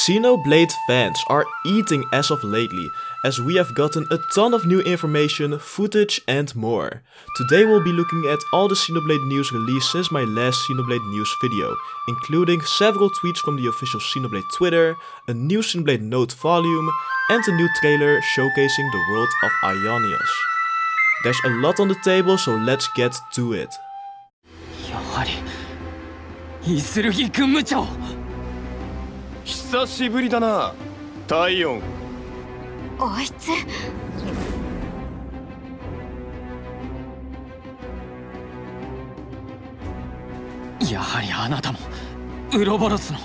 Xenoblade fans are eating as of lately, as we have gotten a ton of new information, footage and more. Today we'll be looking at all the Xenoblade news released since my last Xenoblade news video, including several tweets from the official Xenoblade Twitter, a new Xenoblade Note volume, and a new trailer showcasing the world of Ionios. There's a lot on the table, so let's get to it. やはりイスルギ軍務長久しぶりだな、タイオン。あいつやはりあなたもウロボロスの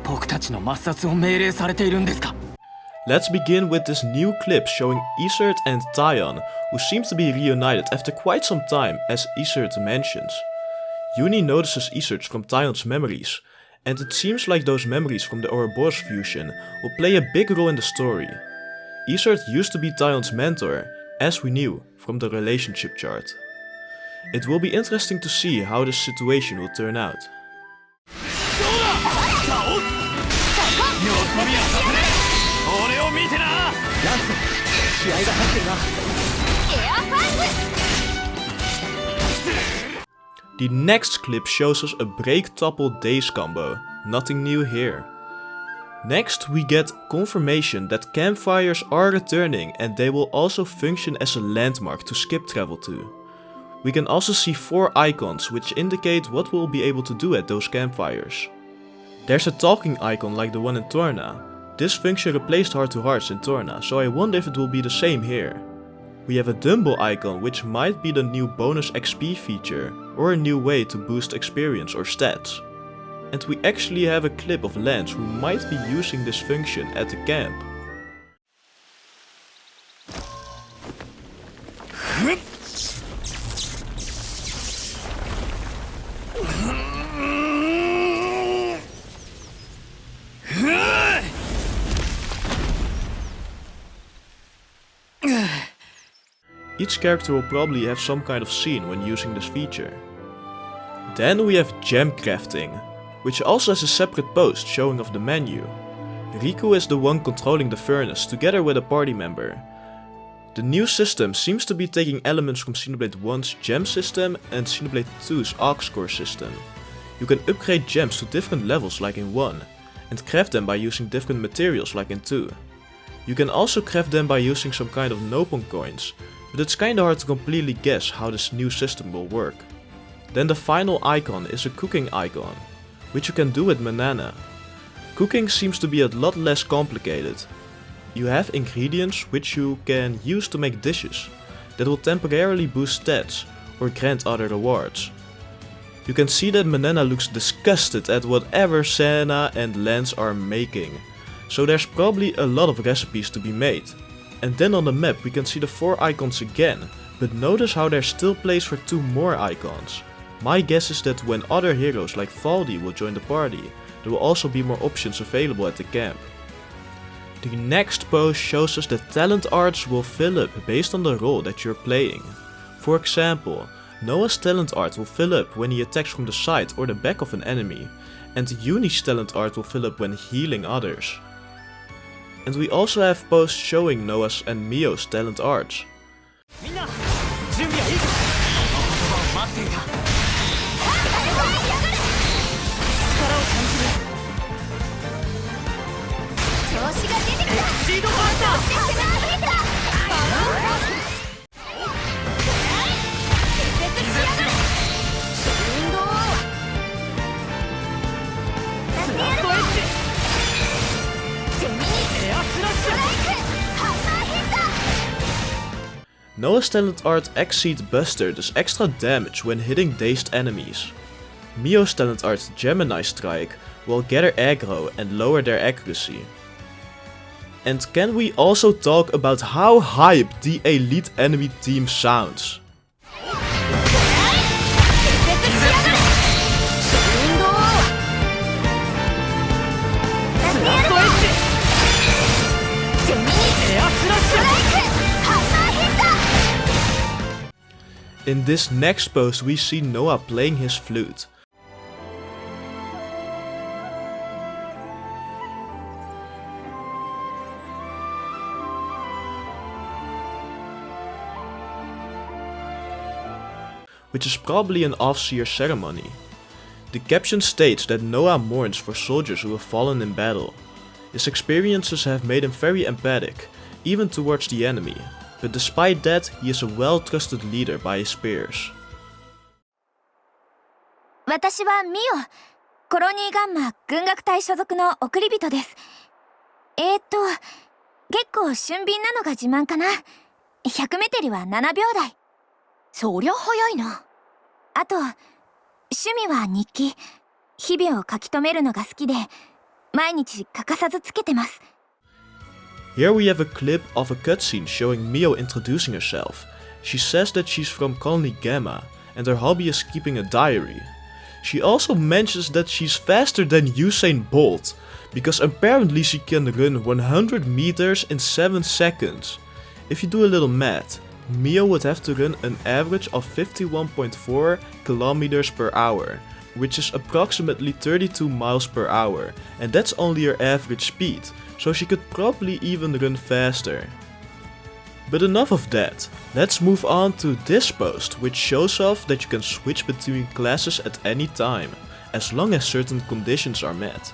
僕たちの抹殺を命令されているんですか？ Let's begin with this new clip showing Isert and Taion, who seem to be reunited after quite some time, as Isert mentions. Uni notices Isert from Taion's memories, and it seems like those memories from the Ouroboros fusion will play a big role in the story. Isert used to be Taion's mentor, as we knew from the relationship chart. It will be interesting to see how this situation will turn out. The next clip shows us a break topple daze combo, nothing new here. Next we get confirmation that campfires are returning and they will also function as a landmark to skip travel to. We can also see 4 icons which indicate what we'll be able to do at those campfires. There's a talking icon like the one in Torna. This function replaced Heart to Hearts in Torna, so I wonder if it will be the same here. We have a Dumble icon, which might be the new bonus XP feature, or a new way to boost experience or stats. And we actually have a clip of Lance who might be using this function at the camp. Each character will probably have some kind of scene when using this feature. Then we have gem crafting, which also has a separate post showing off the menu. Riku is the one controlling the furnace together with a party member. The new system seems to be taking elements from Xenoblade 1's gem system and Xenoblade 2's aux core system. You can upgrade gems to different levels like in 1, and craft them by using different materials like in 2. You can also craft them by using some kind of Nopon coins, but it's kinda hard to completely guess how this new system will work. Then the final icon is a cooking icon, which you can do with Manana. Cooking seems to be a lot less complicated. You have ingredients which you can use to make dishes that will temporarily boost stats or grant other rewards. You can see that Manana looks disgusted at whatever Senna and Lance are making, so there's probably a lot of recipes to be made. And then on the map we can see the 4 icons again, but notice how there's still place for 2 more icons. My guess is that when other heroes like Valdi will join the party, there will also be more options available at the camp. The next post shows us that talent arts will fill up based on the role that you're playing. For example, Noah's talent art will fill up when he attacks from the side or the back of an enemy, and Yuni's talent art will fill up when healing others. And we also have posts showing Noah's and Mio's talent arts. Noah's talent art Exceed Buster does extra damage when hitting dazed enemies. Mio's talent art Gemini Strike will gather aggro and lower their accuracy. And can we also talk about how hype the elite enemy team sounds? In this next post we see Noah playing his flute. which is probably an off-seer ceremony. The caption states that Noah mourns for soldiers who have fallen in battle. His experiences have made him very empathic, even towards the enemy, but despite that, he is a well-trusted leader by his peers. 私はミオ、コロニーガンマ軍楽隊所属の送り人です。結構俊敏なのが自慢かな。100メテリは7秒台。そりゃ早いな。あと、趣味は日記。日々を書き留めるのが好きで、毎日欠かさずつけてます。Here we have a clip of a cutscene showing Mio introducing herself. She says that she's from Colony Gamma, and her hobby is keeping a diary. She also mentions that she's faster than Usain Bolt, because apparently she can run 100 meters in 7 seconds. If you do a little math, Mio would have to run an average of 51.4 kilometers per hour, which is approximately 32 miles per hour, and that's only her average speed, so she could probably even run faster. But enough of that, let's move on to this post, which shows off that you can switch between classes at any time, as long as certain conditions are met.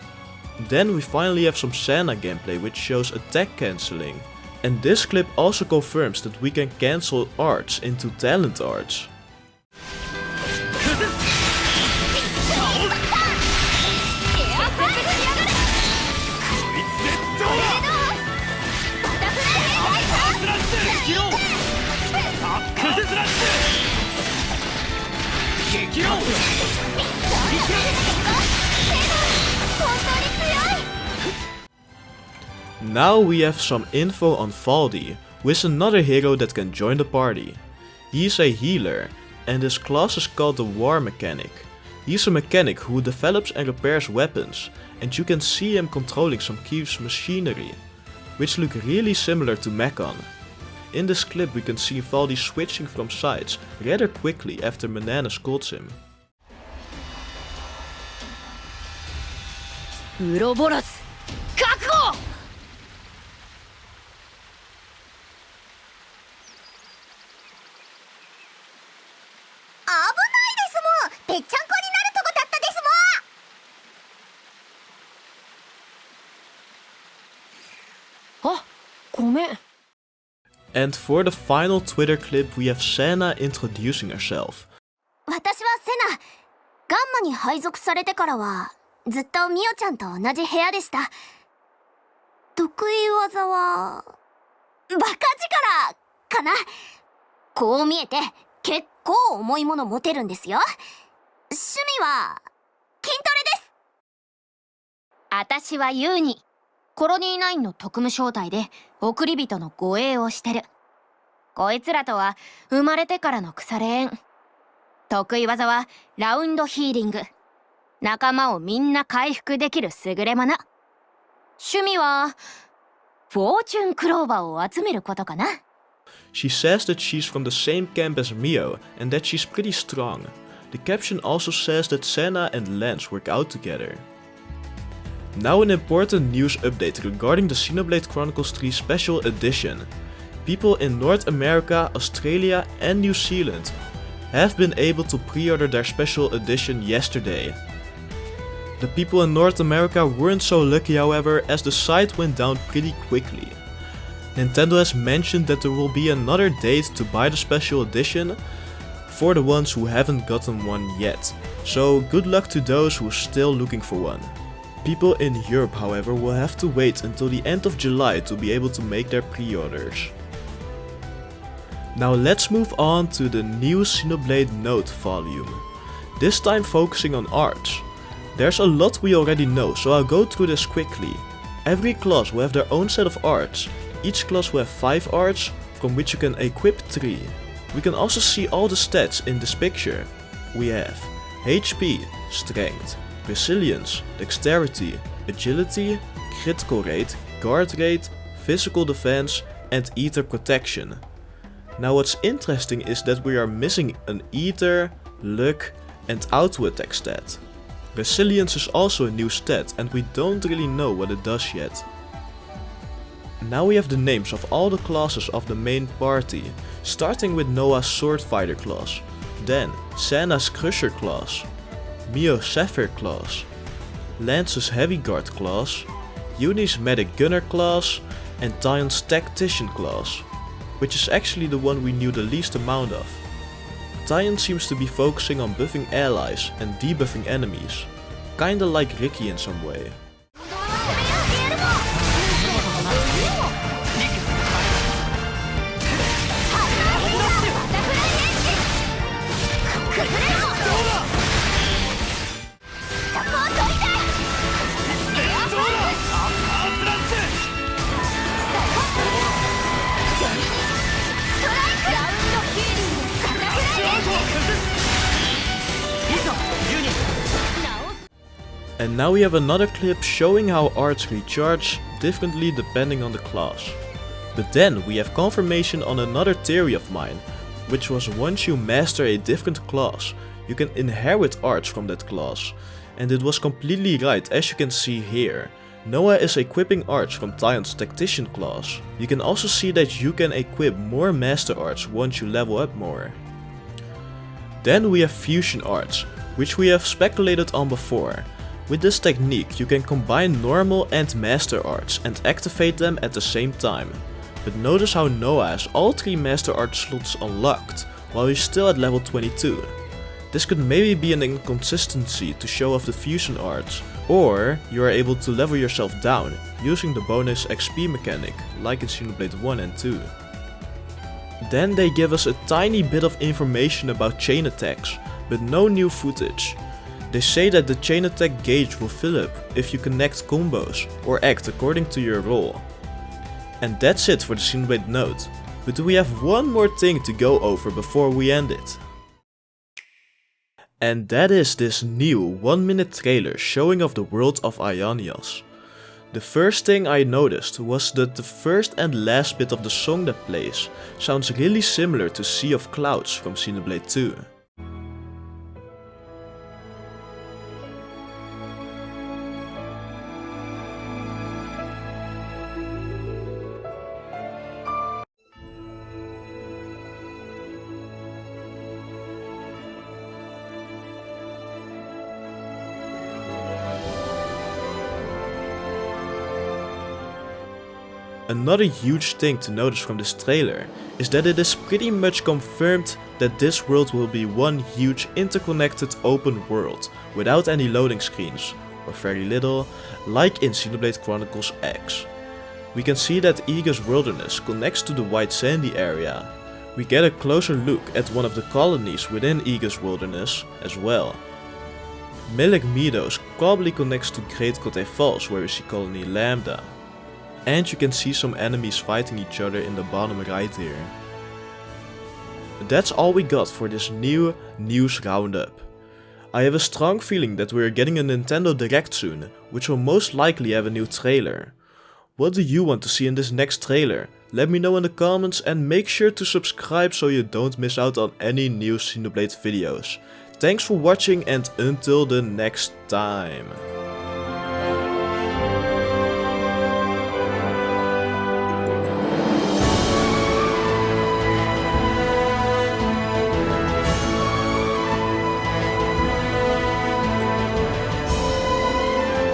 Then we finally have some Senna gameplay which shows attack cancelling. And this clip also confirms that we can cancel arts into talent arts. Now we have some info on Valdi, who is another hero that can join the party. He is a healer, and his class is called the War Mechanic. He is a mechanic who develops and repairs weapons, and you can see him controlling some Keith's machinery, which look really similar to Mechon. In this clip we can see Valdi switching from sides rather quickly after Manana scolds him. ウロボロス、確保！危ないですもん。ぺっちゃんこになるとこだったですもん。あ、ごめん。And for the final Twitter clip we have Senna introducing herself. 私はセナ。ガンマに配属されてからはずっとミオちゃんと同じ部屋でした。得意技はバカ力かな。こう見えて結構重いもの持てるんですよ。趣味は筋トレです。私はユーニ。コロニー9の特務招待で送り人の護衛をしてる。こいつらとは生まれてからの腐れ縁。得意技はラウンドヒーリング。仲間をみんな回復できる優れもの。趣味はフォーチュンクローバーを集めることかな。She says that she's from the same camp as Mio and that she's pretty strong. The caption also says that Senna and Lance work out together. Now an important news update regarding the Xenoblade Chronicles 3 Special Edition. People in North America, Australia and New Zealand have been able to pre-order their Special Edition yesterday. The people in North America weren't so lucky, however, as the site went down pretty quickly. Nintendo has mentioned that there will be another date to buy the Special Edition for the ones who haven't gotten one yet, so good luck to those who are still looking for one. People in Europe, however, will have to wait until the end of July to be able to make their pre-orders. Now let's move on to the new Xenoblade Note volume, this time focusing on arts. There's a lot we already know, so I'll go through this quickly. Every class will have their own set of arts. Each class will have 5 arts, from which you can equip 3. We can also see all the stats in this picture. We have HP, Strength, Resilience, Dexterity, Agility, Critical Rate, Guard Rate, Physical Defense and Ether Protection. Now what's interesting is that we are missing an Ether, Luck and Auto Attack stat. Resilience is also a new stat and we don't really know what it does yet. Now we have the names of all the classes of the main party, starting with Noah's Sword Fighter class. Then Senna's Crusher class, Mio's Sapphire class, Lance's Heavy Guard class, Yunie's Medic Gunner class, and Tion's Tactician class, which is actually the one we knew the least amount of. Tion seems to be focusing on buffing allies and debuffing enemies, kinda like Ricky in some way. And now we have another clip showing how arts recharge differently depending on the class. But then we have confirmation on another theory of mine, which was once you master a different class, you can inherit arts from that class. And it was completely right, as you can see here. Noah is equipping arts from Tion's Tactician class. You can also see that you can equip more master arts once you level up more. Then we have fusion arts, which we have speculated on before. With this technique you can combine normal and master arts and activate them at the same time. But notice how Noah has all 3 master art slots unlocked, while he's still at level 22. This could maybe be an inconsistency to show off the fusion arts, or you are able to level yourself down using the bonus XP mechanic, like in Xenoblade 1 and 2. Then they give us a tiny bit of information about chain attacks, but no new footage. They say that the chain attack gauge will fill up if you connect combos or act according to your role. And that's it for the Xenoblade note, but we have one more thing to go over before we end it. And that is this new 1-minute trailer showing off the world of Aionios. The first thing I noticed was that the first and last bit of the song that plays sounds really similar to Sea of Clouds from Xenoblade 2. Another huge thing to notice from this trailer is that it is pretty much confirmed that this world will be one huge interconnected open world without any loading screens, or very little, like in Xenoblade Chronicles X. We can see that Iga's wilderness connects to the White Sandy area. We get a closer look at one of the colonies within Iga's wilderness as well. Milik Meadows probably connects to Great Cote Falls, where we see Colony Lambda. And you can see some enemies fighting each other in the bottom right here. That's all we got for this new news roundup. I have a strong feeling that we are getting a Nintendo Direct soon, which will most likely have a new trailer. What do you want to see in this next trailer? Let me know in the comments and make sure to subscribe so you don't miss out on any new Xenoblade videos. Thanks for watching and until the next time.